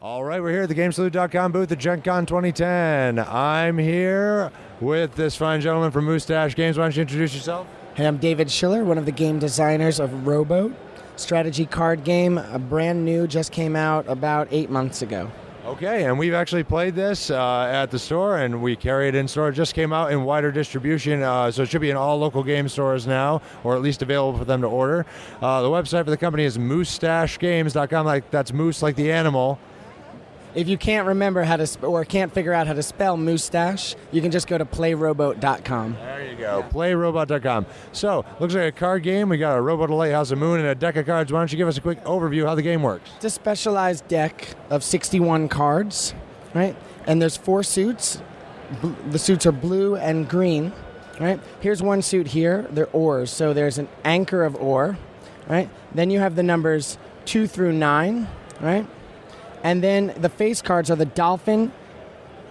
All right, we're here at the GameSalute.com booth at Gen Con 2010. I'm here with this fine gentleman from Moosetache Games. Why don't you introduce yourself? Hey, I'm David Schiller, one of the game designers of Rowboat, strategy card game, brand new, just came out about 8 months ago. Okay, and we've actually played this at the store, and we carry it in store. It just came out in wider distribution, so it should be in all local game stores now, or at least available for them to order. The website for the company is MoosetacheGames.com. Like that's moose, like the animal. If you can't remember how to or can't figure out how to spell Moosetache, you can just go to playrowboat.com. There you go, playrowboat.com. So, looks like a card game. We got a Rowboat, a Lighthouse, a Moon, and a deck of cards. Why don't you give us a quick overview of how the game works? It's a specialized deck of 61 cards, right? And there's 4 suits. The suits are blue and green, right? Here's one suit here. They're oars. So there's an anchor of oar, right? Then you have the numbers 2 through 9, right? And then the face cards are the dolphin.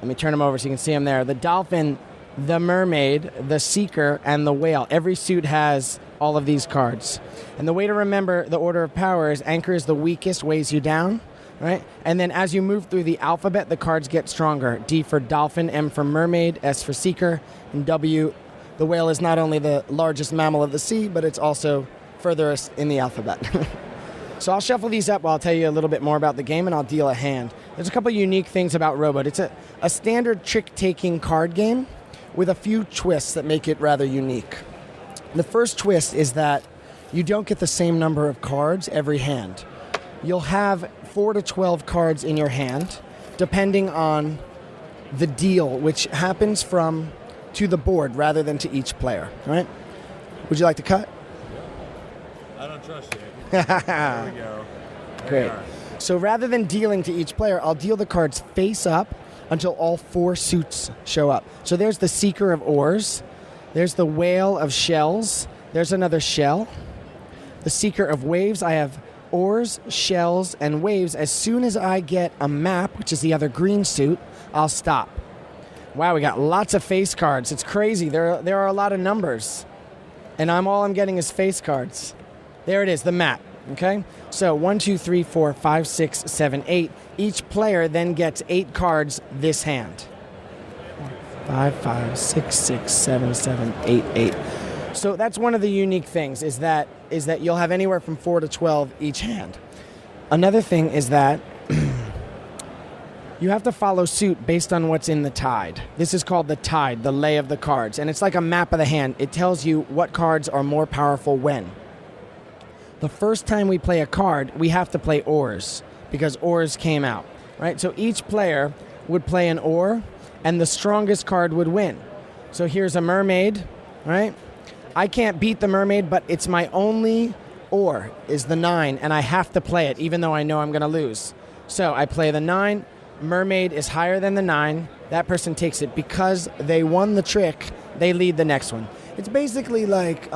Let me turn them over so you can see them there. The dolphin, the mermaid, the seeker, and the whale. Every suit has all of these cards. And the way to remember the order of power is anchor is the weakest, weighs you down, right? And then as you move through the alphabet, the cards get stronger. D for dolphin, M for mermaid, S for seeker, and W. The whale is not only the largest mammal of the sea, but it's also furthest in the alphabet. So I'll shuffle these up while I'll tell you a little bit more about the game, and I'll deal a hand. There's a couple unique things about Rowboat. It's a standard trick-taking card game with a few twists that make it rather unique. The first twist is that you don't get the same number of cards every hand. You'll have 4 to 12 cards in your hand, depending on the deal, which happens to the board rather than to each player. Right? Would you like to cut? I don't trust you. There we go. Great. So rather than dealing to each player, I'll deal the cards face up until all 4 suits show up. So there's the Seeker of Oars. There's the Whale of Shells. There's another shell. The Seeker of Waves. I have oars, shells, and waves. As soon as I get a map, which is the other green suit, I'll stop. Wow, we got lots of face cards. It's crazy. There are a lot of numbers. And all I'm getting is face cards. There it is, the map, okay? So 1, 2, 3, 4, 5, 6, 7, 8. Each player then gets 8 cards this hand. 5, 5, 6, 6, 7, 7, 8, 8. So that's one of the unique things is that you'll have anywhere from 4 to 12 each hand. Another thing is that you have to follow suit based on what's in the tide. This is called the tide, the lay of the cards. And it's like a map of the hand. It tells you what cards are more powerful when. The first time we play a card, we have to play oars because oars came out, right? So each player would play an oar, and the strongest card would win. So here's a mermaid, right? I can't beat the mermaid, but it's my only oar is the 9, and I have to play it even though I know I'm going to lose. So I play the 9. Mermaid is higher than the 9. That person takes it. Because they won the trick, they lead the next one. It's basically like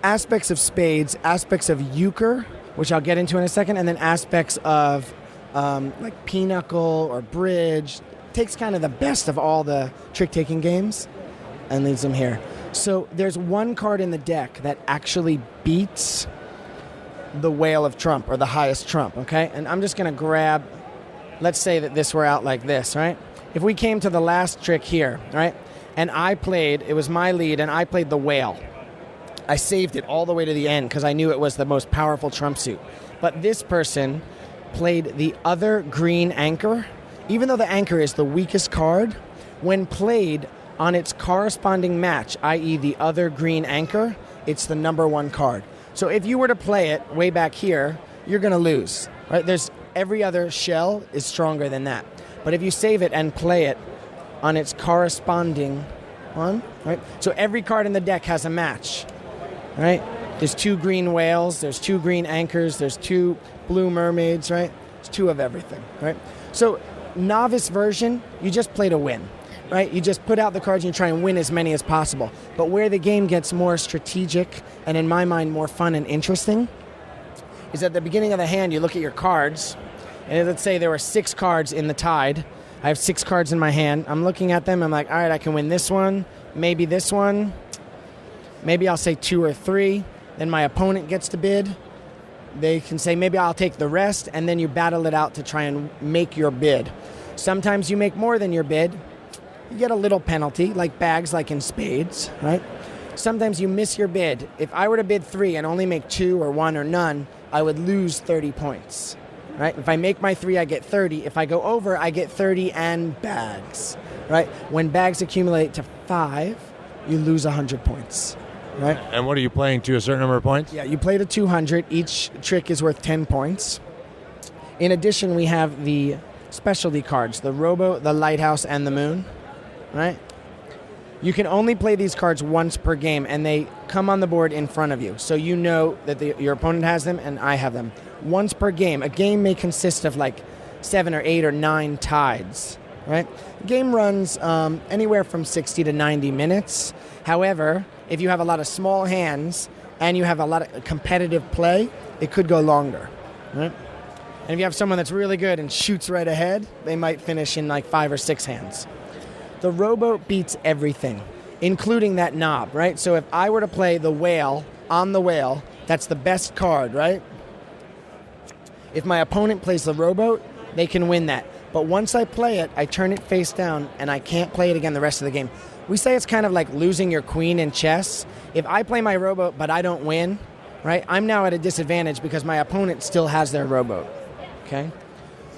aspects of spades, aspects of euchre, which I'll get into in a second, and then aspects of like pinochle or bridge. Takes kind of the best of all the trick-taking games and leaves them here. So there's one card in the deck that actually beats the Whale of Trump, or the highest trump, okay? And I'm just going to grab, let's say that this were out like this, right? If we came to the last trick here, right, and it was my lead, and I played the whale. I saved it all the way to the end because I knew it was the most powerful trump suit. But this person played the other green anchor. Even though the anchor is the weakest card, when played on its corresponding match, i.e. the other green anchor, it's the number 1 card. So if you were to play it way back here, you're going to lose. Right? There's every other shell is stronger than that. But if you save it and play it on its corresponding one, right? So every card in the deck has a match. Right? There's 2 green whales, there's 2 green anchors, there's 2 blue mermaids, right? There's 2 of everything, right? So novice version, you just play to win, right? You just put out the cards and you try and win as many as possible. But where the game gets more strategic and in my mind more fun and interesting is at the beginning of the hand you look at your cards, and let's say there were 6 cards in the tide. I have 6 cards in my hand. I'm looking at them, I'm like, all right, I can win this one, maybe this one. Maybe I'll say 2 or 3. Then my opponent gets to bid. they can say, maybe I'll take the rest, and then you battle it out to try and make your bid. Sometimes you make more than your bid. You get a little penalty, like bags, like in spades, right? Sometimes you miss your bid. If I were to bid 3 and only make 2 or 1 or none, I would lose 30 points, right? If I make my 3, I get 30. If I go over, I get 30 and bags, right? When bags accumulate to 5, you lose 100 points, right? And what are you playing to, a certain number of points? Yeah, you play to 200. Each trick is worth 10 points. In addition, we have the specialty cards, the Rowboat, the Lighthouse, and the Moon, right? You can only play these cards once per game, and they come on the board in front of you. So you know that your opponent has them and I have them. Once per game. A game may consist of like 7 or 8 or 9 tides, right? The game runs anywhere from 60 to 90 minutes. However, if you have a lot of small hands and you have a lot of competitive play, it could go longer, right? And if you have someone that's really good and shoots right ahead, they might finish in like 5 or 6 hands. The Rowboat beats everything, including that knob, right? So if I were to play the whale on the whale, that's the best card, right? If my opponent plays the Rowboat, they can win that. But once I play it, I turn it face down, and I can't play it again the rest of the game. We say it's kind of like losing your queen in chess. If I play my Rowboat, but I don't win, right, I'm now at a disadvantage because my opponent still has their Rowboat, okay?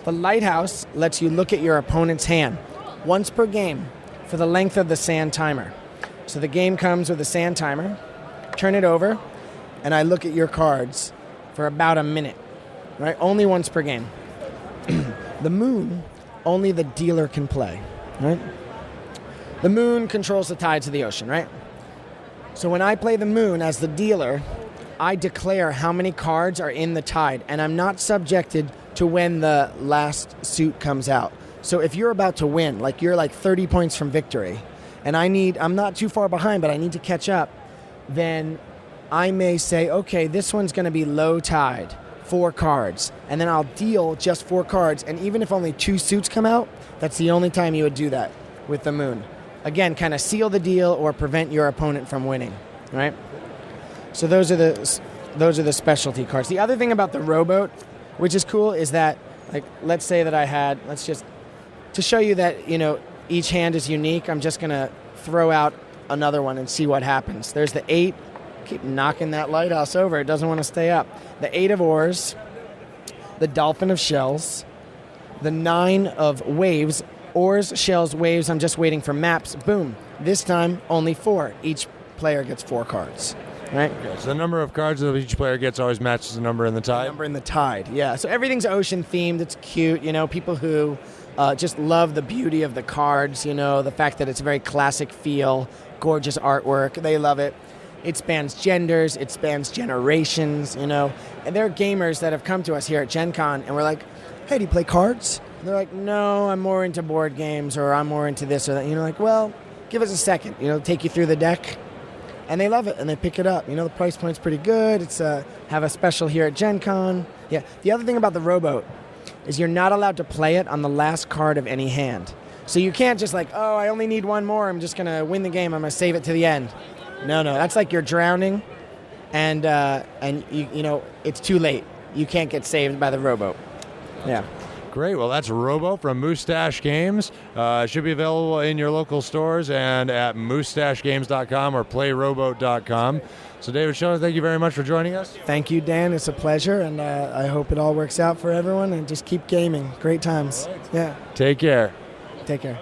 The Lighthouse lets you look at your opponent's hand once per game for the length of the sand timer. So the game comes with a sand timer, turn it over, and I look at your cards for about a minute, right? Only once per game. The Moon, only the dealer can play, right? The Moon controls the tides of the ocean, right? So when I play the Moon as the dealer, I declare how many cards are in the tide, and I'm not subjected to when the last suit comes out. So if you're about to win, like you're like 30 points from victory, and I'm not too far behind, but I need to catch up, then I may say, okay, this one's going to be low tide, 4 cards, and then I'll deal just 4 cards, and even if only 2 suits come out, that's the only time you would do that with the Moon. Again, kind of seal the deal or prevent your opponent from winning, right? So those are the specialty cards. The other thing about the Rowboat, which is cool, is that, like, let's say that I had, to show you that, you know, each hand is unique, I'm just going to throw out another one and see what happens. There's the 8. Keep knocking that lighthouse over. It doesn't want to stay up. The 8 of oars, the dolphin of shells, the 9 of waves, oars, shells, waves. I'm just waiting for maps. Boom. This time, only 4. Each player gets 4 cards. Right? Okay, so the number of cards that each player gets always matches the number in the tide? The number in the tide, yeah. So everything's ocean themed. It's cute. You know, people who just love the beauty of the cards, you know, the fact that it's a very classic feel, gorgeous artwork. They love it. It spans genders. It spans generations, you know. And there are gamers that have come to us here at Gen Con, and we're like, hey, do you play cards? And they're like, no, I'm more into board games, or I'm more into this or that. You know, like, well, give us a second. You know, take you through the deck. And they love it, and they pick it up. You know, the price point's pretty good. It's have a special here at Gen Con. Yeah. The other thing about the Rowboat is you're not allowed to play it on the last card of any hand. So you can't just like, oh, I only need one more. I'm just going to win the game. I'm going to save it to the end. No. That's like you're drowning, and you know, it's too late. You can't get saved by the Rowboat. Yeah. Great. Well, that's Rowboat from Moosetache Games. It should be available in your local stores and at moosetachegames.com or playrowboat.com. So, David Schiller, thank you very much for joining us. Thank you, Dan. It's a pleasure, and I hope it all works out for everyone, and just keep gaming. Great times. Right. Yeah. Take care. Take care.